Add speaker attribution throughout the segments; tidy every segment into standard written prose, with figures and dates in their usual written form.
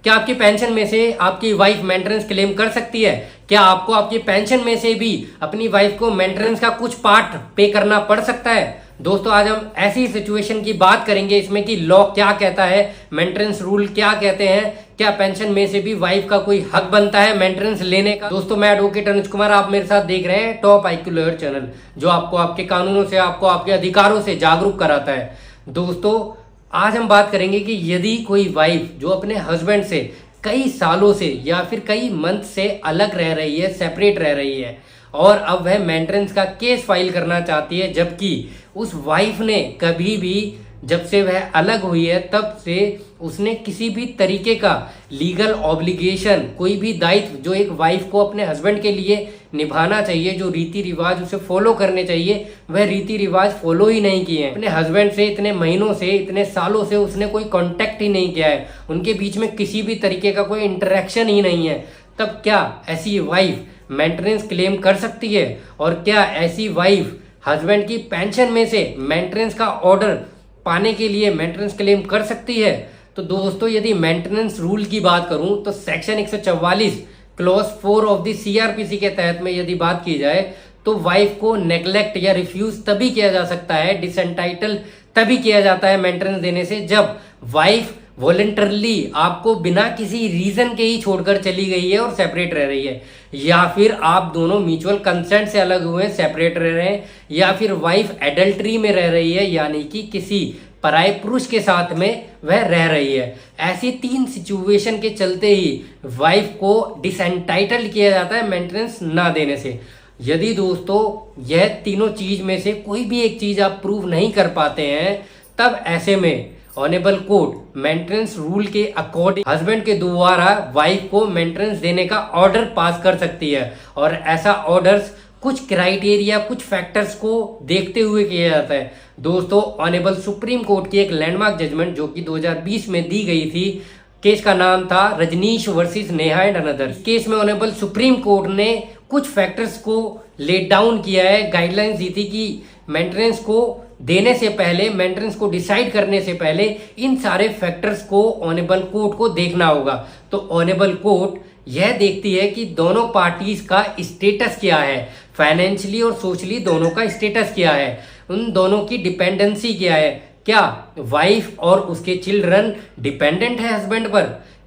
Speaker 1: क्या आपकी पेंशन में से आपकी वाइफ मेंटेनेंस क्लेम कर सकती है? क्या आपको आपकी पेंशन में से भी अपनी वाइफ को मेंटेनेंस का कुछ पार्ट पे करना पड़ सकता है? दोस्तों आज हम ऐसी सिचुएशन की बात करेंगे इसमें कि लॉ क्या कहता है, मेंटेनेंस रूल क्या कहते हैं, क्या पेंशन में से भी वाइफ का कोई हक बनता है मेंटेनेंस लेने का। दोस्तों मैं एडवोकेट अनुज कुमार, आप मेरे साथ देख रहे हैं टॉप IQ लॉयर चैनल, जो आपको आपके कानूनों से, आपको आपके अधिकारों से जागरूक कराता है। दोस्तों आज हम बात करेंगे कि यदि कोई वाइफ जो अपने हस्बैंड से कई सालों से या फिर कई मंथ से अलग रह रही है, सेपरेट रह रही है, और अब वह मेंटेनेंस का केस फाइल करना चाहती है, जबकि उस वाइफ ने कभी भी, जब से वह अलग हुई है तब से उसने किसी भी तरीके का लीगल ऑब्लिगेशन, कोई भी दायित्व जो एक वाइफ को अपने हस्बैंड के लिए निभाना चाहिए, जो रीति रिवाज उसे फॉलो करने चाहिए, वह रीति रिवाज फॉलो ही नहीं किए हैं। अपने हस्बैंड से इतने महीनों से, इतने सालों से उसने कोई कांटेक्ट ही नहीं किया है, उनके बीच में किसी भी तरीके का कोई इंटरेक्शन ही नहीं है। तब क्या ऐसी वाइफ मेंटेनेंस क्लेम कर सकती है? और क्या ऐसी वाइफ हस्बैंड की पेंशन में से मेंटेनेंस का ऑर्डर पाने के लिए मेंटेनेंस क्लेम कर सकती है? तो दोस्तों यदि मेंटेनेंस रूल की बात करूं तो section 144 clause 4 of the CRPC के तहत में यदि बात की जाए तो वाइफ को नेग्लेक्ट या रिफ्यूज तभी किया जा सकता है, डिसएंटाइटल तभी किया जाता है मेंटेनेंस देने से, जब वाइफ वॉलेंटरली आपको बिना किसी रीजन के ही छोड़कर चली गई है और सेपरेट रह रही है, या फिर आप दोनों म्यूचुअल कंसेंट से अलग हुए सेपरेट रह रहे हैं, या फिर वाइफ एडल्ट्री में रह रही है, यानी कि किसी पराये पुरुष के साथ में वह रह रही है। ऐसी 3 सिचुएशन के चलते ही वाइफ को डिसएंटाइटल किया जाता है मेंटेनेंस ना देने से। यदि दोस्तों यह तीनों चीज में से कोई भी एक चीज आप प्रूव नहीं कर पाते हैं, तब ऐसे में ऑनेबल कोर्ट मेंटेनेंस रूल के अकॉर्डिंग हस्बैंड के द्वारा वाइफ को मेंटेनेंस देने का ऑर्डर पास कर सकती है। और ऐसा ऑर्डर्स कुछ क्राइटेरिया, कुछ फैक्टर्स को देखते हुए किया जाता है। दोस्तों ऑनेबल सुप्रीम कोर्ट की एक लैंडमार्क जजमेंट जो कि 2020 में दी गई थी, केस का नाम था Rajnish versus Neha and another. Case में ऑनेबल सुप्रीम कोर्ट ने कुछ फैक्टर्स को लेट डाउन किया है, गाइडलाइंस दी थी कि मेंटेनेंस को देने से पहले, मेंटेनेंस को डिसाइड करने से पहले इन सारे फैक्टर्स को ऑनेबल कोर्ट को देखना होगा। तो ऑनेबल कोर्ट यह देखती है कि दोनों पार्टीज का स्टेटस क्या है, फाइनेंशियली और सोशली दोनों का स्टेटस क्या है, उन दोनों की डिपेंडेंसी क्या है, क्या वाइफ और उसके चिल्ड्रन डिपेंडेंट है हस्बैंड पर,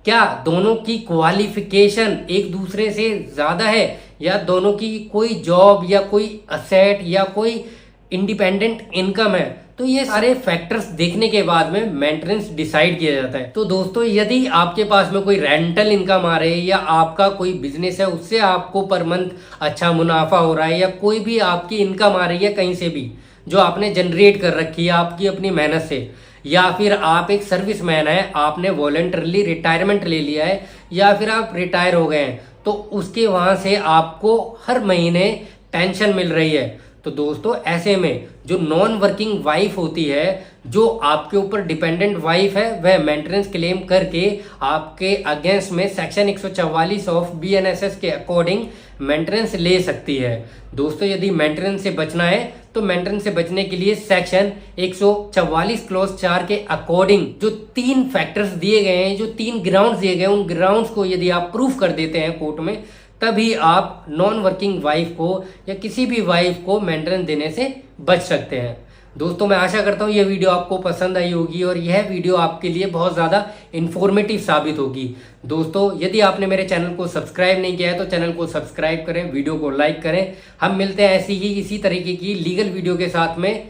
Speaker 1: क्या दोनों की क्वालिफिकेशन एक दूसरे से ज्यादा है, या दोनों की कोई जॉब या कोई असेट या कोई इंडिपेंडेंट इनकम है। तो ये सारे फैक्टर्स देखने के बाद में मेंटेनेंस डिसाइड किया जाता है। तो दोस्तों यदि आपके पास में कोई रेंटल इनकम आ रही है, या आपका कोई बिजनेस है उससे आपको पर मंथ अच्छा मुनाफा हो रहा है, या कोई भी आपकी इनकम आ रही है कहीं से भी जो आपने जनरेट कर रखी है आपकी अपनी मेहनत से, या फिर आप एक सर्विसमैन है, आपने वॉलंटरली रिटायरमेंट ले लिया है, या फिर आप रिटायर हो गए हैं, तो उसके वहां से आपको हर महीने पेंशन मिल रही है। तो दोस्तों ऐसे में जो नॉन वर्किंग वाइफ होती है, जो आपके ऊपर डिपेंडेंट वाइफ है, वह मेंटेनेंस क्लेम करके आपके अगेंस्ट में सेक्शन 144 ऑफ BNSS के अकॉर्डिंग मेंटेनेंस ले सकती है। दोस्तों यदि मेंटेनेंस से बचना है तो मेंटेनेंस से बचने के लिए सेक्शन 144 क्लॉज 4 के अकॉर्डिंग जो 3 फैक्टर्स दिए गए हैं, जो 3 ग्राउंड्स दिए गए हैं, उन ग्राउंड्स को यदि आप प्रूफ कर देते हैं कोर्ट में, तभी आप नॉन वर्किंग वाइफ को या किसी भी वाइफ को मेंटेनेंस देने से बच सकते हैं। दोस्तों मैं आशा करता हूँ यह वीडियो आपको पसंद आई होगी और यह वीडियो आपके लिए बहुत ज़्यादा इन्फॉर्मेटिव साबित होगी। दोस्तों यदि आपने मेरे चैनल को सब्सक्राइब नहीं किया है तो चैनल को सब्सक्राइब करें, वीडियो को लाइक करें। हम मिलते हैं ऐसी ही इसी तरीके की लीगल वीडियो के साथ में,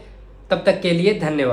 Speaker 1: तब तक के लिए धन्यवाद।